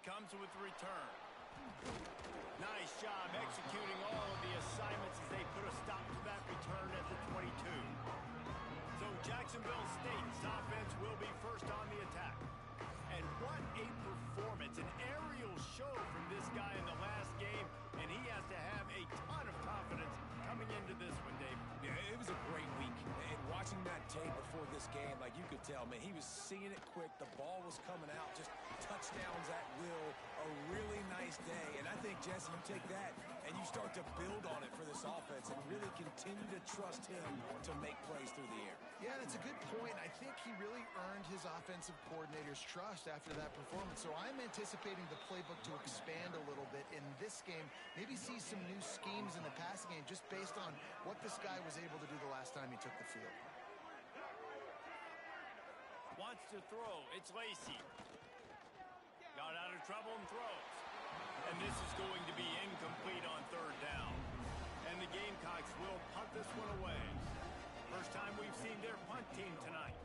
comes with the return. Nice job executing all of the assignments as they put a stop to that return at the 22. So Jacksonville State's offense will be first on the attack. And what a performance, an aerial show from this guy in the last game, and he has to have a ton of confidence coming into this one, Dave. Yeah, it was a great week. And watching that tape before this game, like you could tell, man, he was seeing it quick. The ball was coming out, just touchdowns at will. A really nice day. And I think, Jesse, you take that and you start to build on it for this offense and really continue to trust him to make plays through the air. Yeah, that's a good point. I think he really earned his offensive coordinator's trust after that performance. So I'm anticipating the playbook to expand a little bit in this game. Maybe see some new schemes in the passing game just based on what this guy was able to do the last time he took the field. Wants to throw. It's Lacey. Got out of trouble and throws. And this is going to be incomplete on third down. And the Gamecocks will punt this one away. First time we've seen their punt team tonight.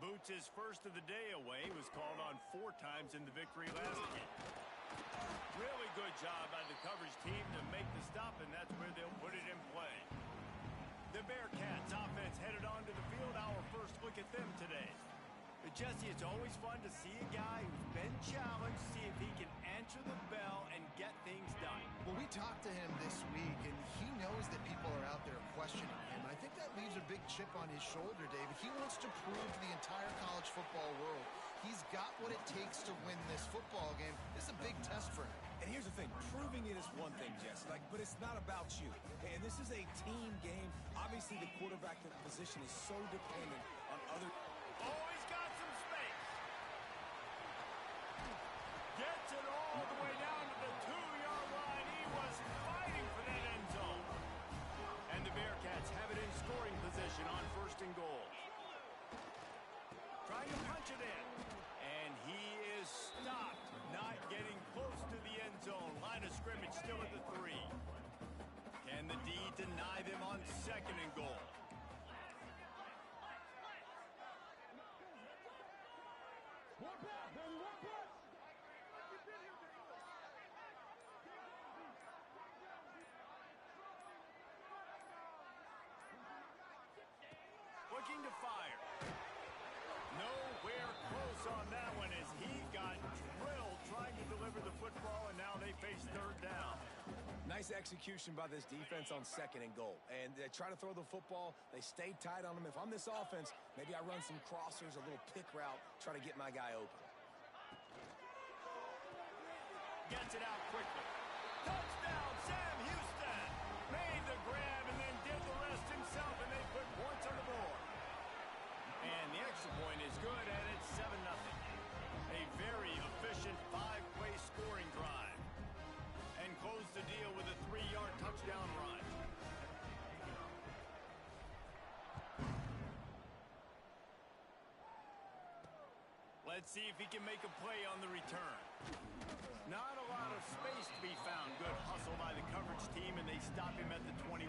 Boots' first of the day away was called on 4 times in the victory last game. Really good job by the coverage team to make the stop, and that's where they'll put it in play. The Bearcats offense headed onto the field. Our first look at them today. But Jesse, it's always fun to see a guy who's been challenged, see if he can answer the bell and get things done. Well, we talked to him this week, and he knows that people are out there questioning him. I think that leaves a big chip on his shoulder, David. He wants to prove to the entire college football world he's got what it takes to win this football game. This is a big test for him. And here's the thing, proving it is one thing, Jesse, but it's not about you. And this is a team game. Obviously, the quarterback position is so dependent on other... Oh, he's got some space. Gets it all the way down to the 2-yard line. He was fighting for that end zone. And the Bearcats have it in scoring position on first and goal. Trying to punch it in. And he is stopped, not getting close to the end zone. Line of scrimmage still at the 3. Can the D deny them on second and goal? Looking to fire. Nowhere close on that one as he got drilled trying to deliver the football, and now they face third down. Nice execution by this defense on second and goal. And they try to throw the football. They stay tight on them. If I'm this offense, maybe I run some crossers, a little pick route, try to get my guy open. Gets it out quickly. Touchdown, Sam Houston! Made the grab and then did the rest himself, and they put points on the board. And the extra point is good, and it's 7-0. A very efficient 5-play scoring drive. And close the deal with a 3-yard touchdown run. Let's see if he can make a play on the return. Not a lot of space to be found. Good hustle by the coverage team, and they stop him at the 21.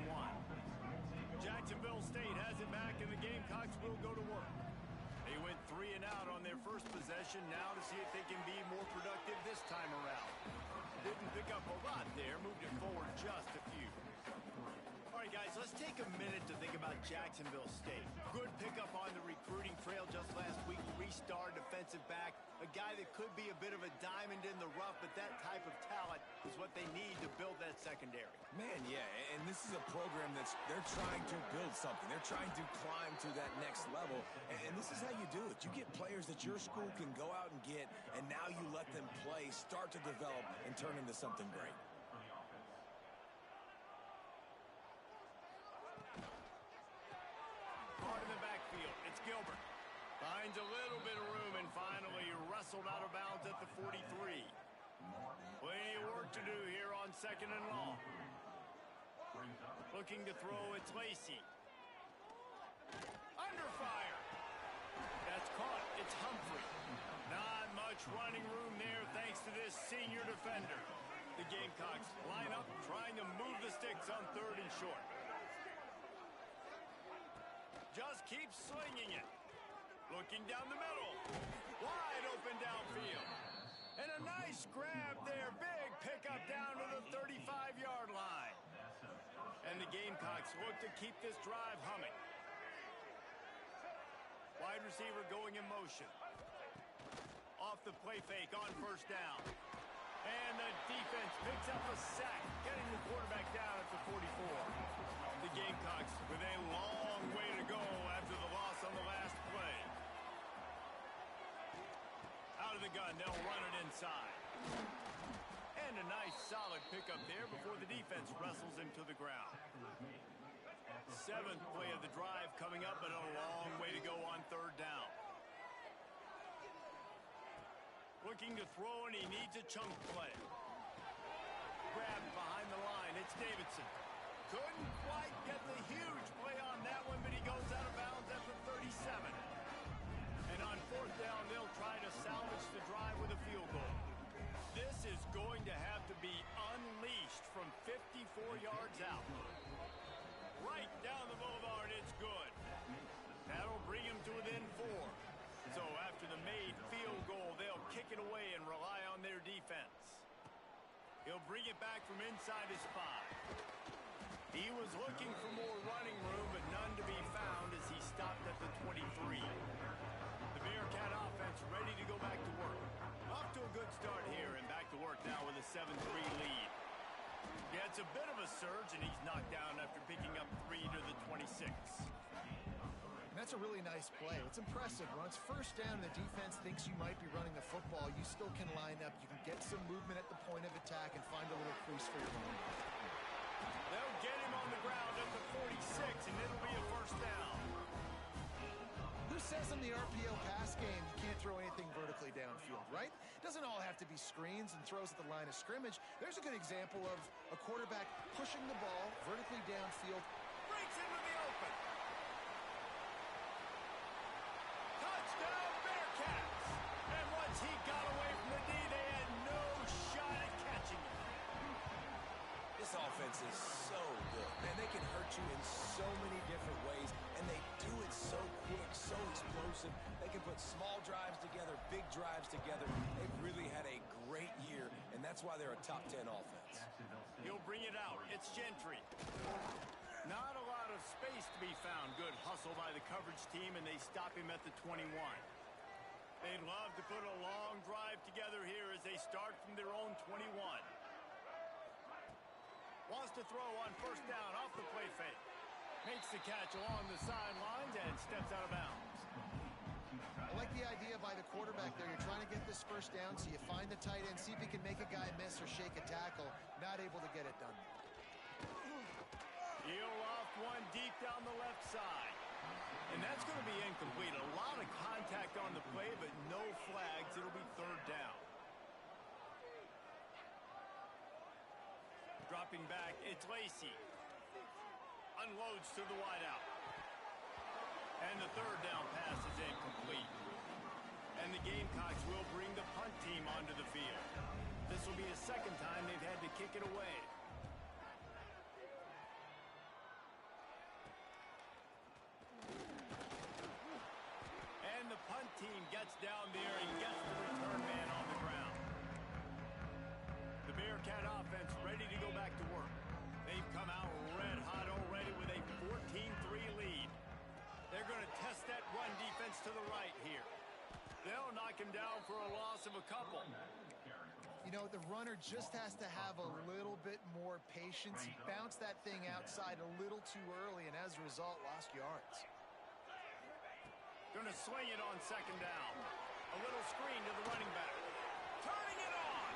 Jacksonville State has it back, and the Gamecocks will go to work. They went 3 and out on their first possession, now to see if they can be more productive this time around. Didn't pick up a lot there, moved it forward just a few. All right, guys, let's take a minute to think about Jacksonville State. Good pickup on the recruiting trail just last week. 3-star defensive back, a guy that could be a bit of a diamond in the rough, but that type of talent is what they need to build that secondary. Man, yeah, and this is a program they're trying to build something. They're trying to climb to that next level, and this is how you do it. You get players that your school can go out and get, and now you let them play, start to develop, and turn into something great. In the backfield, it's Gilbert. Finds a little bit of room and finally wrestled out of bounds at the 43. Plenty of work to do here on second and long. Looking to throw, it's Lacey. Under fire. That's caught. It's Humphrey. Not much running room there thanks to this senior defender. The Gamecocks line up trying to move the sticks on third and short. Just keeps slinging it. Looking down the middle. Wide open downfield. And a nice grab there. Big pickup down to the 35-yard line. And the Gamecocks look to keep this drive humming. Wide receiver going in motion. Off the play fake on first down. And the defense picks up a sack, getting the quarterback down at the 44. The Gamecocks with a long way to go after the loss on the last play. Out of the gun, they'll run it inside. And a nice solid pickup there before the defense wrestles him to the ground. Seventh play of the drive coming up, but a long way to go on third down. Looking to throw, and he needs a chunk play. Grabbed behind the line, it's Davidson. Couldn't quite get the huge play on that one, but he goes out of bounds at the 37. And on fourth down, they'll try to salvage the drive with a field goal. This is going to have to be unleashed from 54 yards out. Right down the boulevard, it's good. That'll bring him to within 4. So after the made field goal, they'll kick it away and rely on their defense. He'll bring it back from inside his spot. He was looking for more running room, but none to be found as he stopped at the 23. The Bearcat offense ready to go back to work. Off to a good start here and back to work now with a 7-3 lead. Yeah, it's a bit of a surge, and he's knocked down after picking up 3 to the 26. And that's a really nice play. It's impressive. When it's first down and the defense thinks you might be running the football, you still can line up. You can get some movement at the point of attack and find a little crease for your own. They'll get him on the ground at the 46, and it'll be a first down. Who says in the RPO pass game you can't throw anything vertically downfield, right? Doesn't all have to be screens and throws at the line of scrimmage. There's a good example of a quarterback pushing the ball vertically downfield. Breaks into the open. Touchdown, Bearcats! And once he got away from the D, they had no shot at catching him. This offense is so good. Man, they can hurt you in so many different ways, and they do it so quick, so explosive. They can put small drives together, big drives together. They've really had a great year, and that's why they're a top 10 offense. He'll bring it out. It's Gentry. Not a lot of space to be found. Good hustle by the coverage team, and they stop him at the 21. They'd love to put a long drive together here as they start from their own 21. Wants to throw on first down off the play fake. Makes the catch along the sidelines and steps out of bounds. I like the idea by the quarterback there. You're trying to get this first down, so you find the tight end, see if he can make a guy miss or shake a tackle. Not able to get it done. He'll off one deep down the left side. And that's going to be incomplete. A lot of contact on the play, but no flags. It'll be third down. Dropping back, it's Lacey. Unloads to the wideout. And the third down pass is incomplete. And the Gamecocks will bring the punt team onto the field. This will be the second time they've had to kick it away. And the punt team gets down there and gets the return man on the ground. The Bearcat offense ready to go back to work. They've come out red hot already with a 14-3 lead. They're going to test that run defense to the right here. They'll knock him down for a loss of a couple. You know, the runner just has to have a little bit more patience. He bounced that thing outside a little too early, and as a result, lost yards. Going to swing it on second down. A little screen to the running back. Turning it on.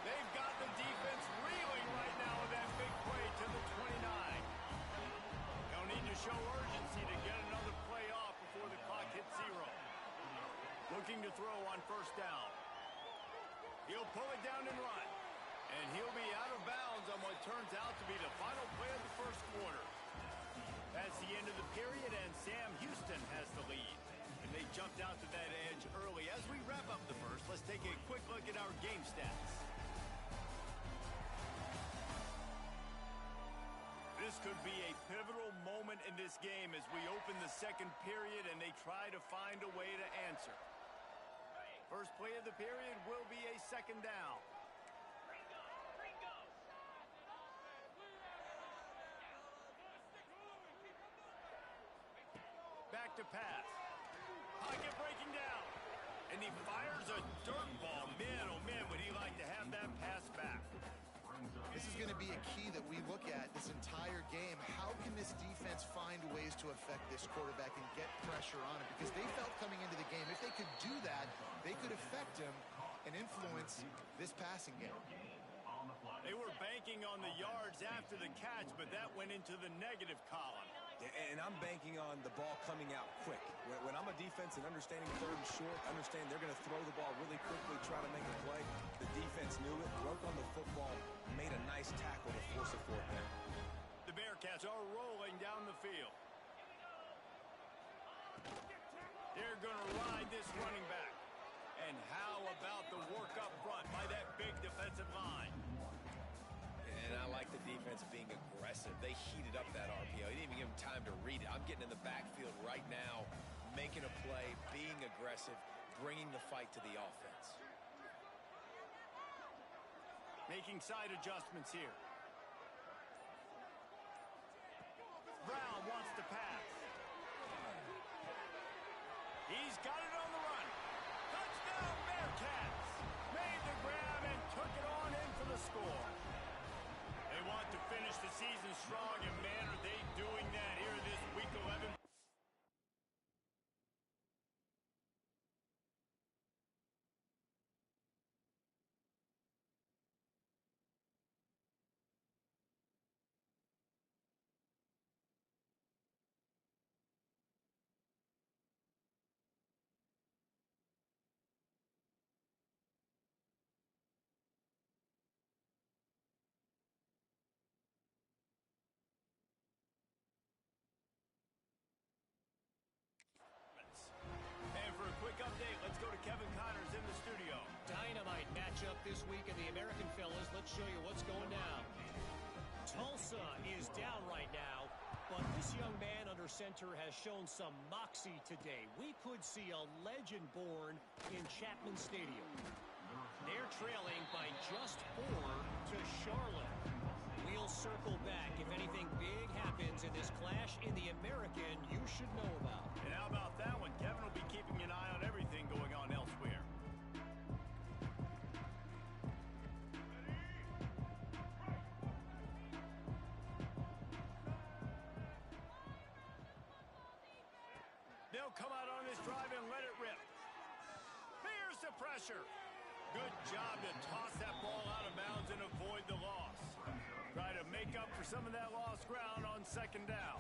They've got the defense reeling right now with that big play to the 29. They'll need to show urgency to get another play off before the clock hits 0. Looking to throw on first down. He'll pull it down and run. And he'll be out of bounds on what turns out to be the final play of the first quarter. That's the end of the period, and Sam Houston has the lead. And they jumped out to that edge early. As we wrap up the first, let's take a quick look at our game stats. This could be a pivotal moment in this game as we open the second period and they try to find a way to answer. First play of the period will be a second down. Back to pass. Pocket breaking down. And he fires a dirt ball. Man, oh man, would he like to have that pass back. This is going to be a key that we look at this entire game. How can this defense find ways to affect this quarterback and get pressure on him? Because they felt coming into the game, if they could do that, they could affect him and influence this passing game. They were banking on the yards after the catch, but that went into the negative column. Yeah, and I'm banking on the ball coming out quick. When I'm a defense and understanding third and short, understand they're going to throw the ball really quickly, try to make a play. The defense knew it, broke on the football, made a nice tackle to force a fourth down. The Bearcats are rolling down the field. They're going to ride this running back. And how about the work up front by that big defensive line? And I like the defense being aggressive. They heated up that RPO. He didn't even give him time to read it. I'm getting in the backfield right now, making a play, being aggressive, bringing the fight to the offense. Making side adjustments here. Brown wants to pass. He's got it on the run. Touchdown, Bearcats! Made the grab and took it on in for the score. They want to finish the season strong, and man, are they doing that here this Week 11. And for a quick update, let's go to Kevin Connors in the studio. Dynamite matchup this week in the American fellas. Let's show you what's going down. Tulsa is down right now, but this young man under center has shown some moxie today. We could see a legend born in Chapman Stadium. They're trailing by just 4 to Charlotte. We'll circle back if anything big happens in this clash in the American you should know about. And how about that one? Kevin will be keeping an eye on everything going on elsewhere. They'll come out on this drive and let it rip. Here's the pressure. Good job to toss that ball out of bounds and avoid the loss. Try to make up for some of that lost ground on second down.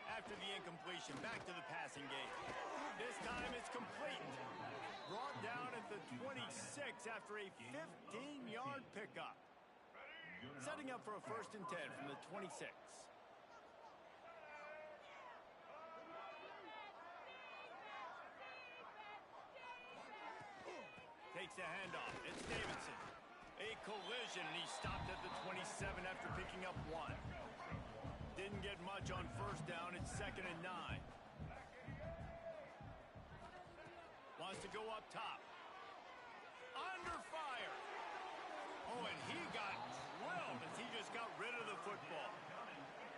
After the incompletion, back to the passing game. This time it's complete. Brought down at the 26 after a 15-yard pickup. Setting up for a 1st and 10 from the 26. Takes the handoff. It's Davidson. A collision, and he stopped at the 27 after picking up 1. Didn't get much on 1st down. It's 2nd and 9. Wants to go up top. Under fire. Oh, and he got drilled as he just got rid of the football.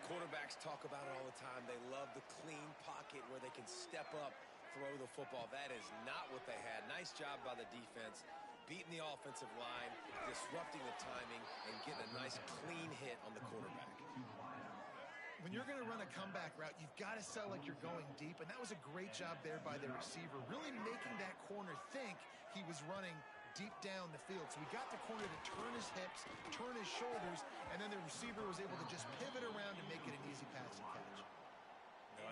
Quarterbacks talk about it all the time. They love the clean pocket where they can step up, throw the football. That is not what they had. Nice job by the defense, beating the offensive line, disrupting the timing, and getting a nice clean hit on the quarterback. When you're going to run a comeback route, you've got to sell like you're going deep, and that was a great job there by the receiver, really making that corner think he was running deep down the field. So he got the corner to turn his hips, turn his shoulders, and then the receiver was able to just pivot around and make it an easy pass and catch.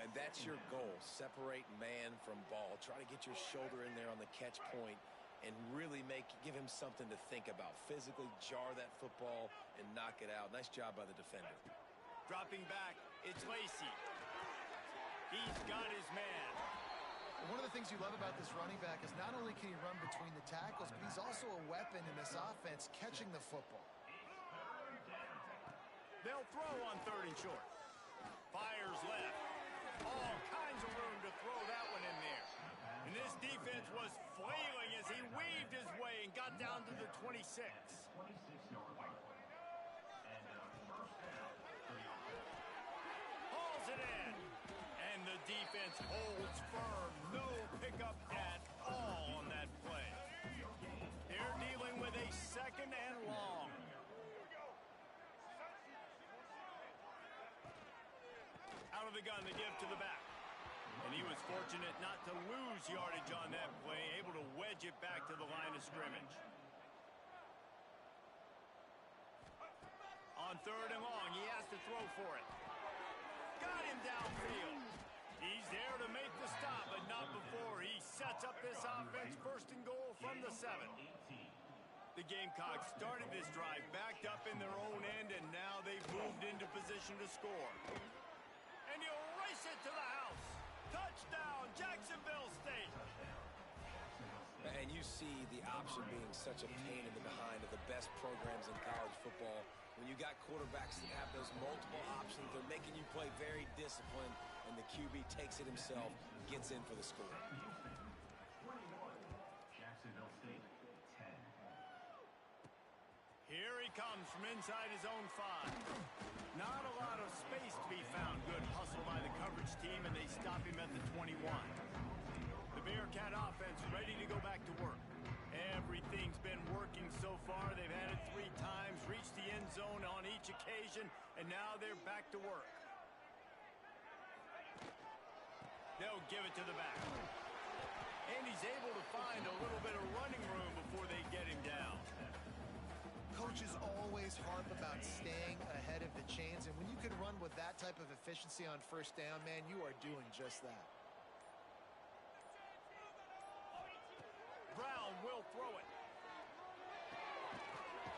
And that's your goal. Separate man from ball. Try to get your shoulder in there on the catch point and really give him something to think about. Physically jar that football and knock it out. Nice job by the defender. Dropping back, it's Lacey. He's got his man. One of the things you love about this running back is not only can he run between the tackles, but he's also a weapon in this offense catching the football. They'll throw on 3rd and short. Fires left. All kinds of room to throw that one in there. 26. Hauls it in. And the defense holds firm. No pickup at all on that play. They're dealing with a second and long. Out of the gun, the give to the back. And he was fortunate not to lose yardage on that play, able to wedge it back to the line of scrimmage. On third and long, he has to throw for it. Got him downfield. He's there to make the stop, but not before he sets up this offense. First and goal from the 7. The Gamecocks started this drive backed up in their own end, and now they've moved into position to score. And you race it to the house. Touchdown, Jacksonville State. And you see the option being such a pain in the behind of the best programs in college football. When you got quarterbacks that have those multiple options, they're making you play very disciplined, and the QB takes it himself, gets in for the score. Jacksonville State, 10. Here he comes from inside his own 5. Not a lot of space to be found. Good hustle by the coverage team, and they stop him at the 21. The Bearcat offense ready to go back to work. Everything's been working so far. They've had it 3 times, reached the end zone on each occasion, and now they're back to work. They'll give it to the back. And he's able to find a little bit of running room before they get him down. Coaches always harp about staying ahead of the chains, and when you can run with that type of efficiency on first down, man, you are doing just that. Brown will throw it.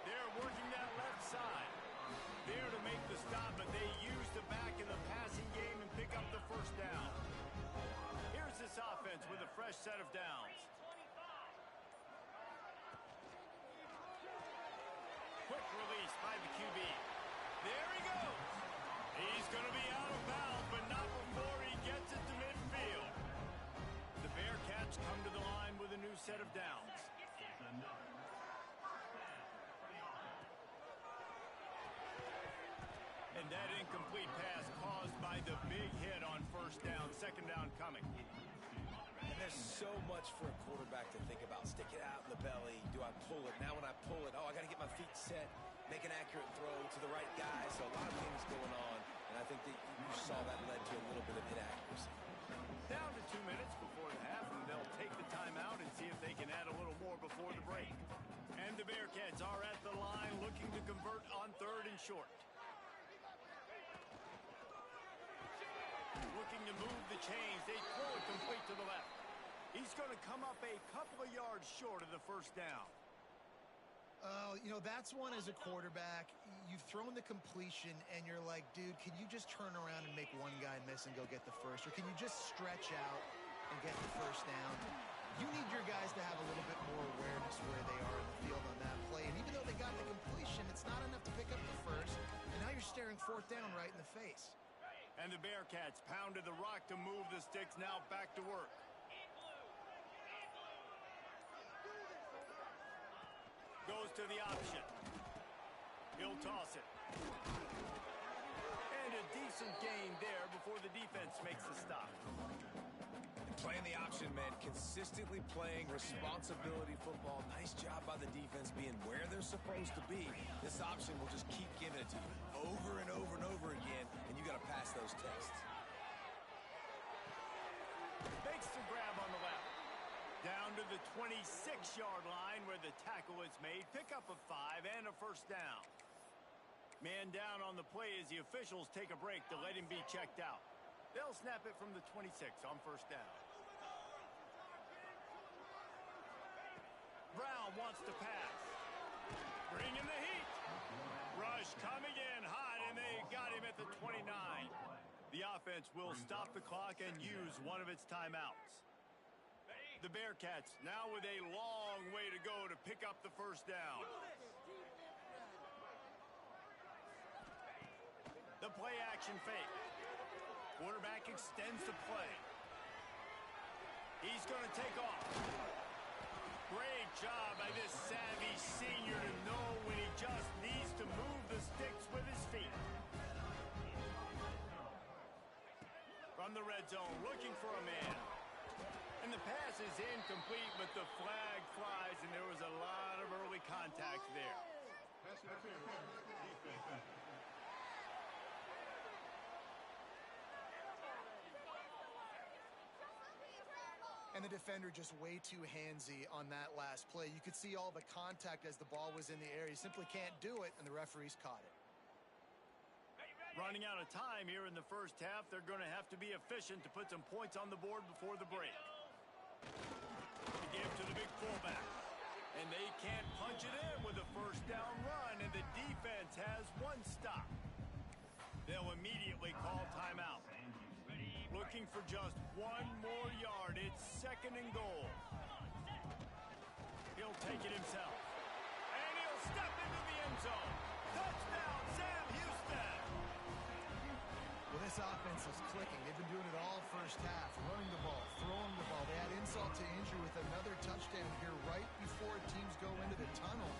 They're working that left side. There to make the stop, but they use the back in the passing game and pick up the first down. Here's this offense with a fresh set of downs. Quick release by the QB. There he goes. He's going to be out of bounds, but not before he gets it to midfield. The Bearcats come to the line with a new set of downs. And that incomplete pass caused by the big hit on first down. Second down coming. And there's so much for a quarterback to think about. Stick it out in the belly. Do I pull it? Now when I pull it, I got to get my feet set, make an accurate throw to the right guy. So a lot of things going on. And I think that you saw that led to a little bit of inaccuracy. Down to 2 minutes before the half, and they'll take the timeout and see if they can add a little more before the break. And the Bearcats are at the line looking to convert on third and short. Looking to move the chains. They throw it complete to the left. He's going to come up a couple of yards short of the first down. You know, that's one as a quarterback. You've thrown the completion, and you're like, dude, can you just turn around and make one guy miss and go get the first? Or can you just stretch out and get the first down? You need your guys to have a little bit more awareness where they are in the field on that play. And even though they got the completion, it's not enough to pick up the first. And now you're staring fourth down right in the face. And the Bearcats pounded the rock to move the sticks, now back to work. Goes to the option. He'll toss it. And a decent gain there before the defense makes the stop. Playing the option, man, consistently playing responsibility football. Nice job by the defense being where they're supposed to be. This option will just keep giving it to you over and over and over again, and you got to pass those tests. Makes the grab on the left. Down to the 26-yard line where the tackle is made. Pick up a 5 and a first down. Man down on the play as the officials take a break to let him be checked out. They'll snap it from the 26 on first down. Brown wants to pass. Bringing the heat. Rush coming in hot, and they got him at the 29. The offense will stop the clock and use one of its timeouts. The Bearcats now with a long way to go to pick up the first down. The play action fake. Quarterback extends the play. He's going to take off. Great job by this savvy senior to know when he just needs to move the sticks with his feet. From the red zone, looking for a man. And the pass is incomplete, but the flag flies, and there was a lot of early contact there. And the defender just way too handsy on that last play. You could see all the contact as the ball was in the air. He simply can't do it, and the referees caught it. Running out of time here in the first half, they're going to have to be efficient to put some points on the board before the break. Give to the big fullback. And they can't punch it in with a first down run, and the defense has one stop. They'll immediately call timeout. Looking for just one more yard. It's 2nd and goal. He'll take it himself. And he'll step into the end zone. Touchdown, Sam Houston. Well, this offense is clicking. They've been doing it all first half, running the ball, throwing the ball. They add insult to injury with another touchdown here right before teams go into the tunnel.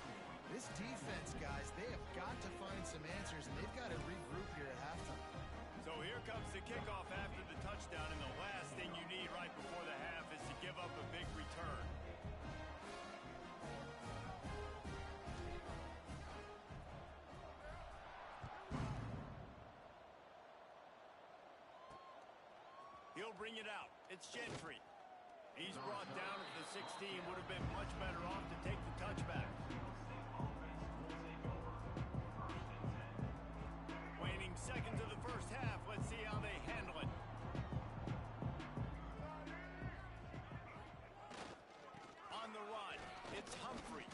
This defense, guys, they have got to find some answers, and they've got to regroup here at halftime. So here comes the kickoff after the touchdown, and the last thing you need right before the half is to give up a big return. He'll bring it out. It's Gentry. He's brought down at the 16. Would have been much better off to take the touchback. Waning seconds of the first half. Let's see how they handle it. On the run, it's Humphrey.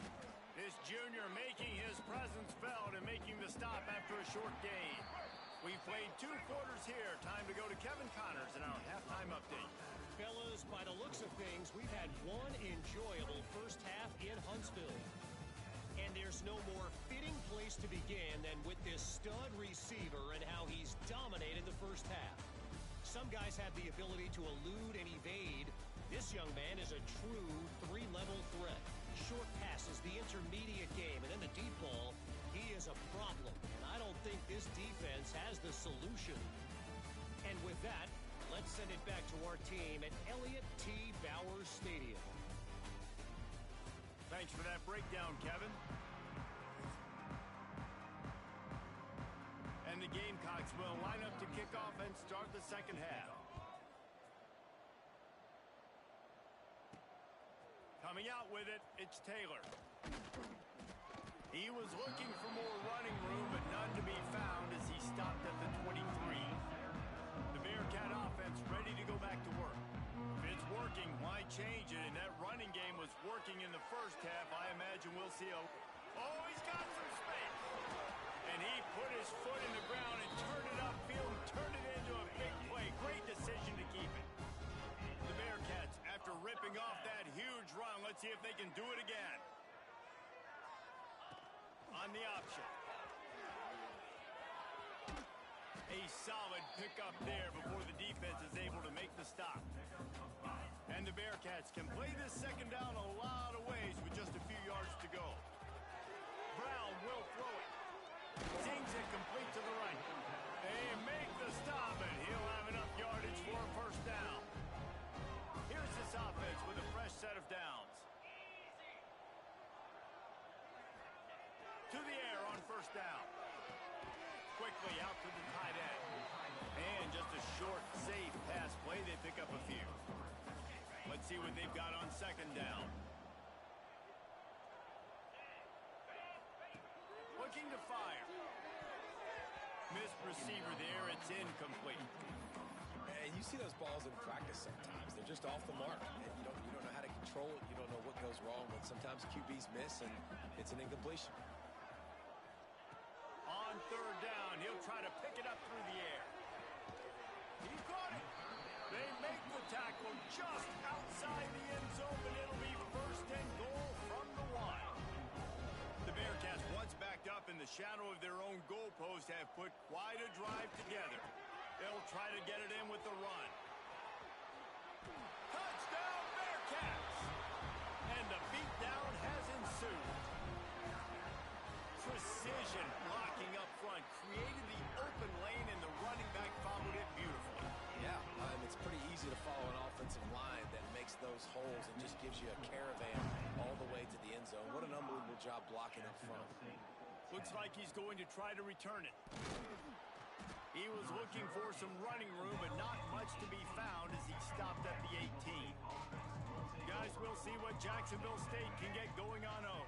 This junior making his presence felt and making the stop after a short gain. We've played 2 quarters here. Time to go to Kevin Connors in our halftime update. Fellas, by the looks of things, we've had one enjoyable first half in Huntsville. And there's no more fitting place to begin than with this stud receiver and how he's dominated the first half. Some guys have the ability to elude and evade. This young man is a true 3-level threat. Short passes, the intermediate game, and then the deep ball. He is a problem, and I don't think this defense has the solution. And with that, let's send it back to our team at Elliott T. Bowers Stadium. Thanks for that breakdown, Kevin. And the Gamecocks will line up to kick off and start the second half. Coming out with it, it's Taylor. He was looking for more running room, but none to be found as he stopped at the 23. The Bearcat offense ready to go back to work. If it's working, why change it? And that running game was working in the first half. I imagine we'll see a... Oh, he's got some space. And he put his foot in the ground and turned it upfield and turned it into a big play. Great decision to keep it. The Bearcats, after ripping off that huge run, let's see if they can do it again. On the option. A solid pickup there before the defense is able to make the stop. And the Bearcats can play this second down a lot of ways with just a few yards to go. Brown will throw it. Sings it complete to the right. They make the stop, and he'll have enough yardage for a first down. Here's this offense with a fresh set of downs. To the air on first down. Quickly out to the tight end. And just a short, safe pass play. They pick up a few. Let's see what they've got on second down. Looking to fire. Missed receiver there. It's incomplete. And you see those balls in practice sometimes. They're just off the mark. And you don't know how to control it. You don't know what goes wrong. But sometimes QBs miss, and it's an incompletion. On third down, he'll try to pick it up through the air. He caught it. They make the tackle just outside the end zone, but it'll be first and goal from the 1. The Bearcats, once backed up in the shadow of their own goalpost, have put quite a drive together. They'll try to get it in with the run. Touchdown, Bearcats! And to beat pursuit. Precision blocking up front created the open lane, and the running back followed it beautifully. Yeah, it's pretty easy to follow an offensive line that makes those holes and just gives you a caravan all the way to the end zone. What an unbelievable job blocking up front. Looks like he's going to try to return it. He was looking for some running room, but not much to be found as he stopped at the 18. Guys, we'll see what Jacksonville State can get going on O.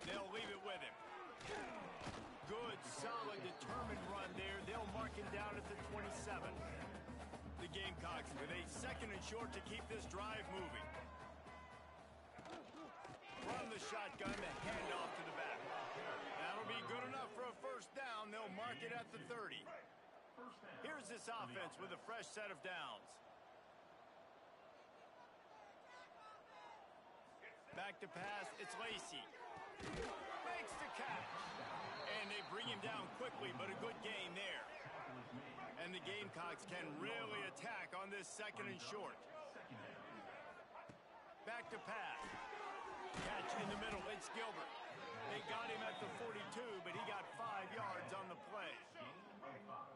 They'll leave it with him. Good, solid, determined run there. They'll mark him down at the 27. The Gamecocks with a 2nd and short to keep this drive moving. From the shotgun, the handoff to the back. That'll be good enough for a first down. They'll mark it at the 30. Here's this offense with a fresh set of downs. Back to pass, it's Lacey. Makes the catch. And they bring him down quickly, but a good gain there. And the Gamecocks can really attack on this 2nd and short. Back to pass. Catch in the middle, it's Gilbert. They got him at the 42, but he got 5 yards on the play.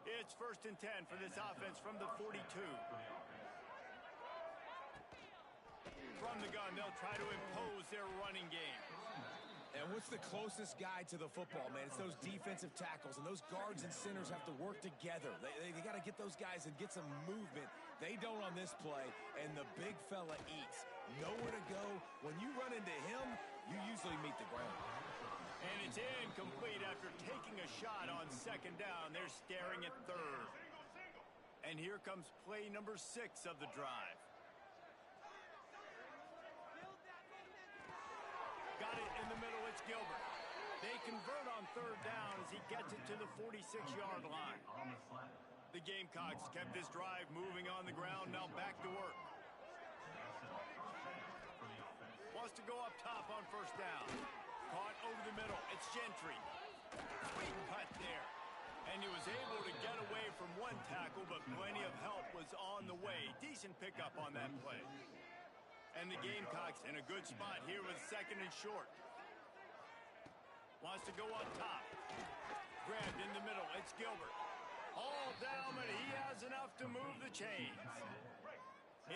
It's 1st and 10 for this offense from the 42. From the gun, they'll try to impose their running game. And what's the closest guy to the football, man? It's those defensive tackles, and those guards and centers have to work together. They got to get those guys and get some movement. They don't on this play, and the big fella eats. Nowhere to go. When you run into him, you usually meet the ground. And it's incomplete after taking a shot on 2nd down. They're staring at 3rd. And here comes play number 6 of the drive. Got it in the middle, it's Gilbert. They convert on 3rd down as he gets it to the 46-yard line. The Gamecocks kept this drive moving on the ground, now back to work. Wants to go up top on 1st down. Caught over the middle, it's Gentry. Sweet cut there. And he was able to get away from one tackle, but plenty of help was on the way. Decent pickup on that play. And the Gamecocks in a good spot here with 2nd and short. Wants to go on top. Grabbed in the middle. It's Gilbert. All down, but he has enough to move the chains.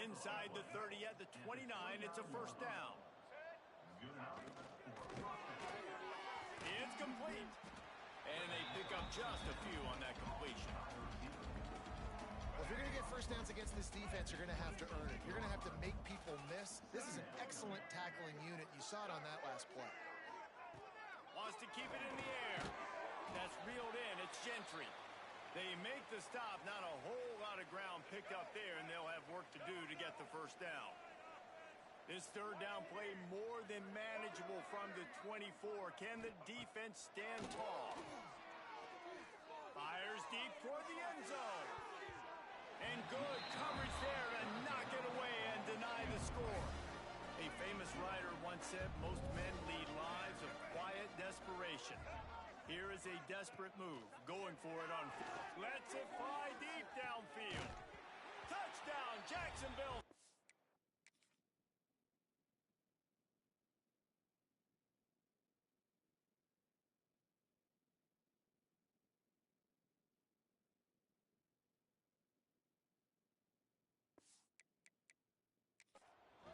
Inside the 30 at the 29, it's a 1st down. It's complete. And they pick up just a few on that completion. Well, if you're going to get first downs against this defense, you're going to have to earn it. You're going to have to make people miss. This is an excellent tackling unit. You saw it on that last play. Wants to keep it in the air. That's reeled in. It's Gentry. They make the stop. Not a whole lot of ground picked up there, and they'll have work to do to get the first down. This 3rd down play more than manageable from the 24. Can the defense stand tall? Fires deep toward the end zone. And good coverage there to knock it away and deny the score. A famous writer once said, most men lead lives of quiet desperation. Here is a desperate move, going for it on. Lets it fly deep downfield. Touchdown, Jacksonville.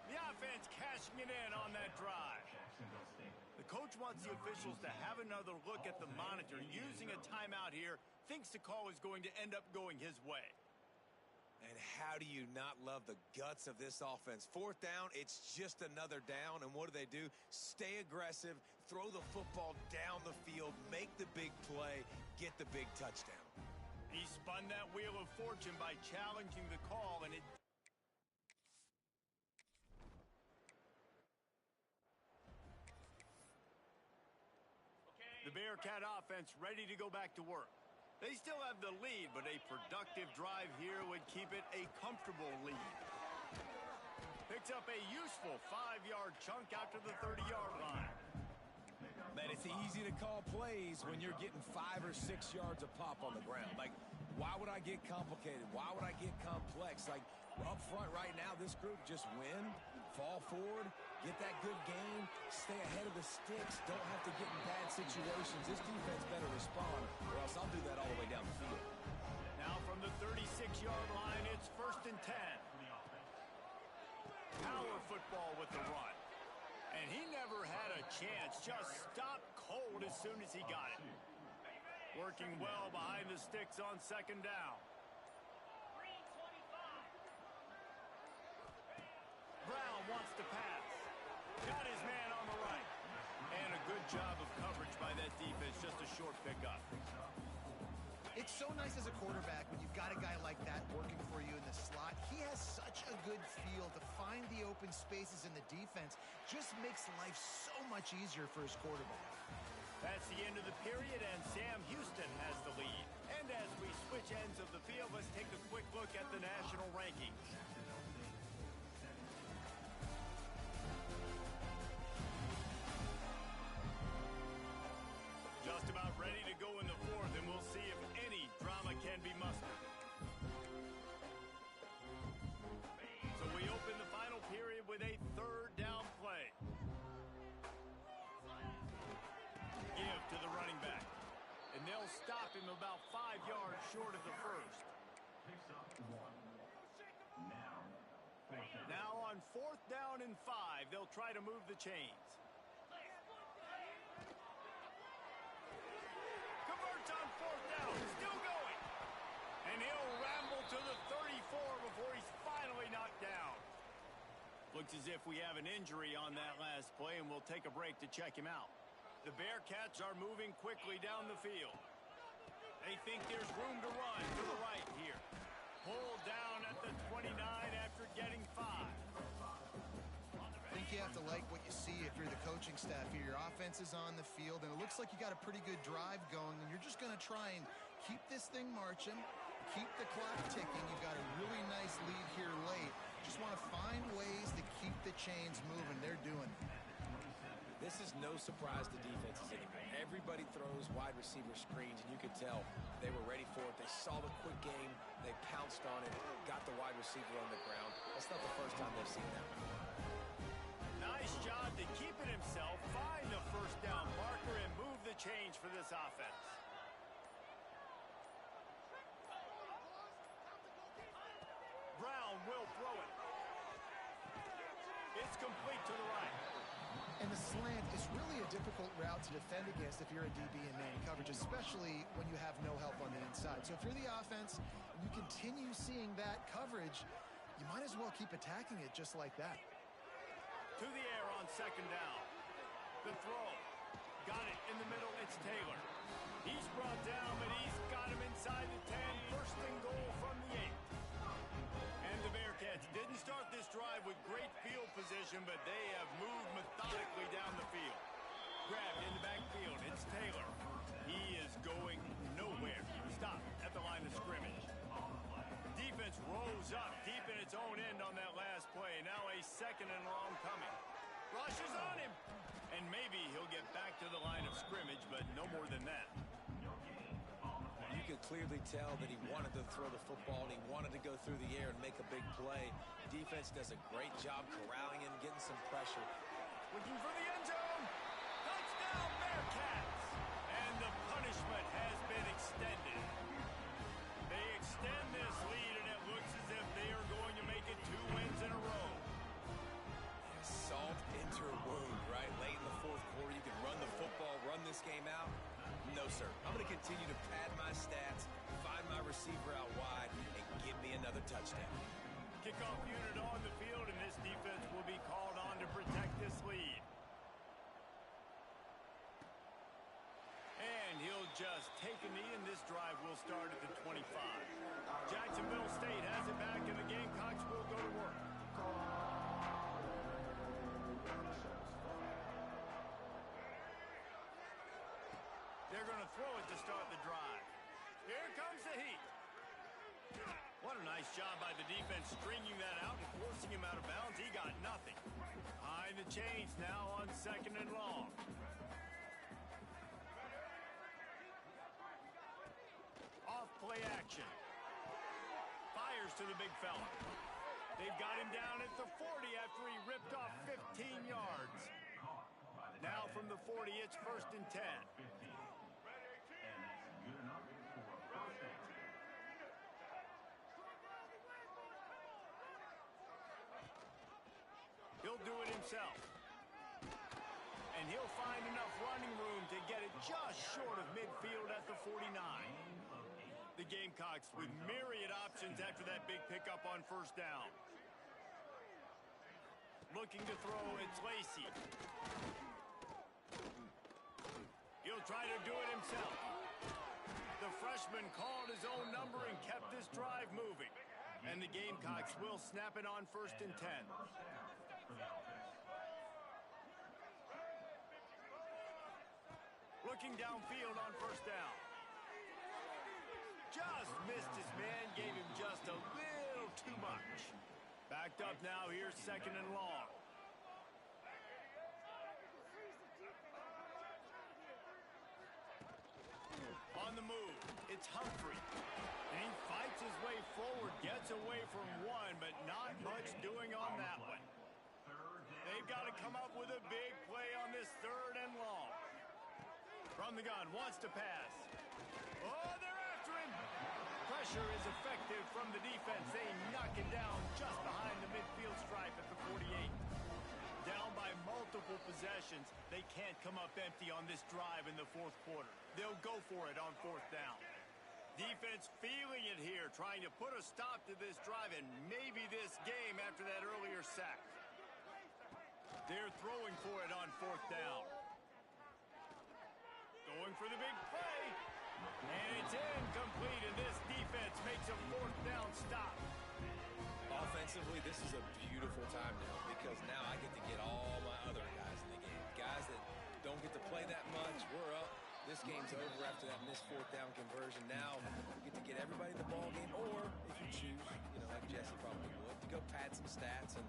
The offense cashing it in on that drive. The coach wants the officials to have another look at the monitor. Using a timeout here, thinks the call is going to end up going his way. And how do you not love the guts of this offense? 4th down, it's just another down. And what do? Stay aggressive, throw the football down the field, make the big play, get the big touchdown. He spun that wheel of fortune by challenging the call, and it... The Bearcat offense ready to go back to work. They still have the lead, but a productive drive here would keep it a comfortable lead. Picks up a useful 5-yard chunk out to the 30-yard line. Man, it's easy to call plays when you're getting 5 or 6 yards a pop on the ground. Like, why would I get complicated? Why would I get complex? Like, Up front right now, this group just win, fall forward, get that good game, stay ahead of the sticks, don't have to get in bad situations. This defense better respond, or else I'll do that all the way down the field. Now from the 36-yard line, it's 1st and 10. Power football with the run. And he never had a chance. Just stopped cold as soon as he got it. Working well behind the sticks on 2nd down. Brown wants to pass. Got his man on the right. And a good job of coverage by that defense. Just a short pickup. It's so nice as a quarterback when you've got a guy like that working for you in the slot. He has such a good feel to find the open spaces in the defense. Just makes life so much easier for his quarterback. That's the end of the period, and Sam Houston has the lead. And as we switch ends of the field, let's take a quick look at the national rankings. Just about ready to go in the 4th, and we'll see if any drama can be mustered. So we open the final period with a 3rd down play. Give to the running back. And they'll stop him about 5 yards short of the 1st. Now on 4th down and 5, they'll try to move the chains. Converts on 4th down, still going. And he'll ramble to the 34 before he's finally knocked down. Looks as if we have an injury on that last play, and we'll take a break to check him out. The Bearcats are moving quickly down the field. They think there's room to run to the right here. Pulled down at the 29 after getting 5. I think you have to like what you see if you're the coaching staff here. Your offense is on the field, and it looks like you got a pretty good drive going, and you're just going to try and keep this thing marching, keep the clock ticking. You've got a really nice lead here late. Just want to find ways to keep the chains moving. They're doing it. This is no surprise to defenses anymore. Everybody throws wide receiver screens, and you could tell they were ready for it. They saw the quick game. They pounced on it, got the wide receiver on the ground. That's not the first time they've seen that. Nice job to keep it himself, find the 1st down marker, and move the chains for this offense. Brown will throw it. It's complete to the right. And the slant is really a difficult route to defend against if you're a DB in man coverage, especially when you have no help on the inside. So if you're the offense and you continue seeing that coverage, you might as well keep attacking it just like that. To the air on 2nd down. The throw. Got it in the middle. It's Taylor. He's brought down, but he's got him inside the 10. 1st and goal from the 8. And the Bearcats didn't start this drive with great field position, but they have moved methodically down the field. Grabbed in the backfield. It's Taylor. He is going nowhere. Stop at the line of scrimmage. Defense rose up deep in its own end on that last play. Now a 2nd and long coming. Rushes on him. And maybe he'll get back to the line of scrimmage, but no more than that. You could clearly tell that he wanted to throw the football and he wanted to go through the air and make a big play. Defense does a great job corralling him, getting some pressure. Looking for the end zone. Touchdown, Bearcats. And the punishment has been extended. They extend this lead, and it looks as if they are going to make it 2 wins in a row. Salt into a wound, right? Late in the 4th quarter, you can run the football, run this game out. No, sir. I'm going to continue to pad my stats, find my receiver out wide, and give me another touchdown. Kickoff unit on the field, and this defense will be called on to protect this lead. And he'll just take a knee, and this drive will start at the 25. Jacksonville State has it back, and the Gamecocks will go to work. They're going to throw it to start the drive. Here comes the heat. What a nice job by the defense stringing that out and forcing him out of bounds. He got nothing. Behind the chains now on 2nd and long. Off play action. Fires to the big fella. They've got him down at the 40 after he ripped off 15 yards. Now from the 40, it's 1st and 10. He'll do it himself. And he'll find enough running room to get it just short of midfield at the 49. The Gamecocks with myriad options after that big pickup on 1st down. Looking to throw, it's Lacey. He'll try to do it himself. The freshman called his own number and kept this drive moving. And the Gamecocks will snap it on 1st and 10. Looking downfield on 1st down. Just missed his man, gave him just a little too much. Backed up now, here's 2nd and long. On the move, it's Humphrey. And he fights his way forward, gets away from one, but not much doing on that one. They've got to come up with a big play on this 3rd and long. From the gun, wants to pass. Oh, they're after him. Pressure is effective from the defense. They knock it down just behind the midfield stripe at the 48. Down by multiple possessions, they can't come up empty on this drive in the 4th quarter. They'll go for it on 4th down. Defense feeling it here, trying to put a stop to this drive and maybe this game after that earlier sack. They're throwing for it on 4th down. Going for the big play. And it's incomplete, and this defense makes a 4th down stop. Offensively, this is a beautiful time now because now I get to get all my other guys in the game. Guys that don't get to play that much, we're up. This game's over after that missed 4th down conversion. Now you get to get everybody in the ball game, or if you choose, like Jesse probably would, to go pad some stats and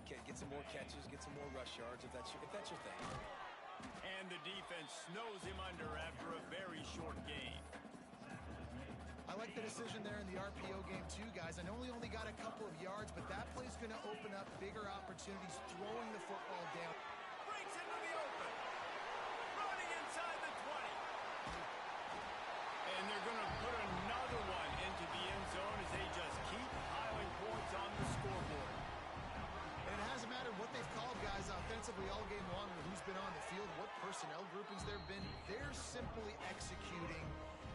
get some more catches, get some more rush yards if that's your thing. And the defense snows him under after a very short game. I like the decision there in the RPO game too, guys. I know he only got a couple of yards, but that play's going to open up bigger opportunities throwing the football down. Breaks into the open. Running inside the 20. And they're going to put another one into the end zone as they just keep piling points on the scoreboard. And it hasn't mattered what they've called, guys, offensively all game long, or who's been on the field, what personnel groupings there have been. They're simply executing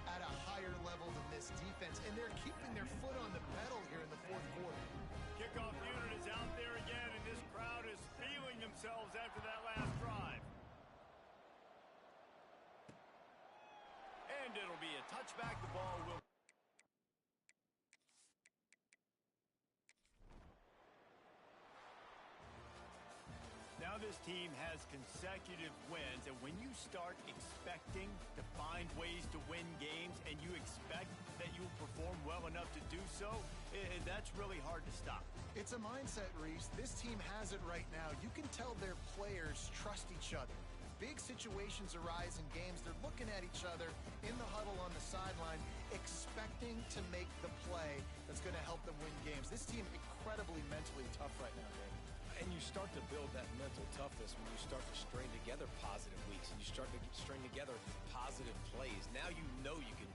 at a higher level than this defense, and they're keeping their foot on the pedal here in the 4th quarter. Kickoff unit is out there again, and this crowd is feeling themselves after that last drive. And it'll be a touchback. The ball will... Now this team has consecutive wins, and when you start expecting to find ways to win games and you expect that you'll perform well enough to do so, that's really hard to stop. It's a mindset, Reese. This team has it right now. You can tell their players trust each other. Big situations arise in games. They're looking at each other in the huddle on the sideline, expecting to make the play that's going to help them win games. This team incredibly mentally tough right now, Dave. And you start to build that mental toughness when you start to string together positive weeks and you string together positive plays. Now you know you can